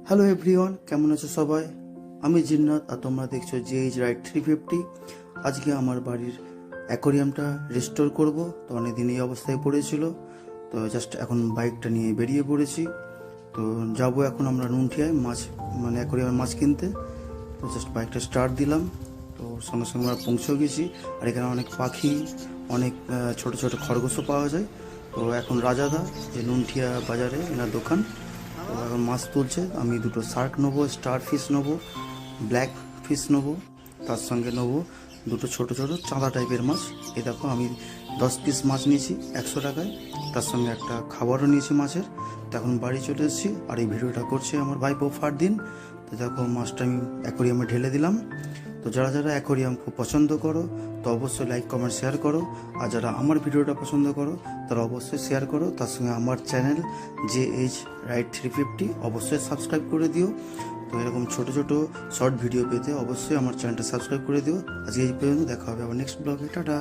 Hello everyone, কেমন আছো সবাই? আমি জিন্নাত আর তোমরা দেখছো JH রাইড 350। আজকে আমার বাড়ির অ্যাকোরিয়ামটা রেস্টোর করব। তো অনেকদিন এই অবস্থায় পড়েছিল, তো জাস্ট এখন বাইকটা নিয়ে বেরিয়ে পড়েছি। তো যাব এখন আমরা নুনঠিয়ায় মাছ অ্যাকোরিয়ামের মাছ কিনতে। তো জাস্ট বাইকটা স্টার্ট দিলাম, তো সঙ্গে সঙ্গে আমরা পৌঁছেও গেছি। আর এখানে অনেক পাখি, অনেক ছোট ছোট খরগোশও পাওয়া যায়। তো এখন রাজাদা, যে নুনঠিয়া বাজারে এনার দোকান, তো এখন মাছ তুলছে। আমি দুটো শার্ক নেবো, স্টার ফিশ নেবো, ব্ল্যাক ফিশ নেবো, তার সঙ্গে নেবো দুটো ছোট ছোট চাঁদা টাইপের মাছ। এই দেখো, আমি 10 পিস মাছ নিয়েছি 100 টাকায়, তার সঙ্গে একটা খাবারও নিয়েছি মাছের। তো এখন বাড়ি চলে এসেছি আর এই ভিডিওটা করছে আমার ভাইপো ফারদিন। তো দেখো, মাছটা আমি অ্যাকোরিয়ামে ঢেলে দিলাম। তো যারা যারা অ্যাকোরিয়াম খুব পছন্দ করো, তো অবশ্যই লাইক কমেন্ট শেয়ার করো। আর যারা আমার ভিডিওটা পছন্দ করো, তারা অবশ্যই শেয়ার করো। তার সঙ্গে আমার চ্যানেল JH রাইড 350 অবশ্যই সাবস্ক্রাইব করে দিও। তো এরকম ছোট ছোট শর্ট ভিডিও পেতে অবশ্যই আমার চ্যানেলটা সাবস্ক্রাইব করে দিও। আজকে এই পর্যন্ত, দেখা হবে আবার নেক্সট ব্লগে। টাটা।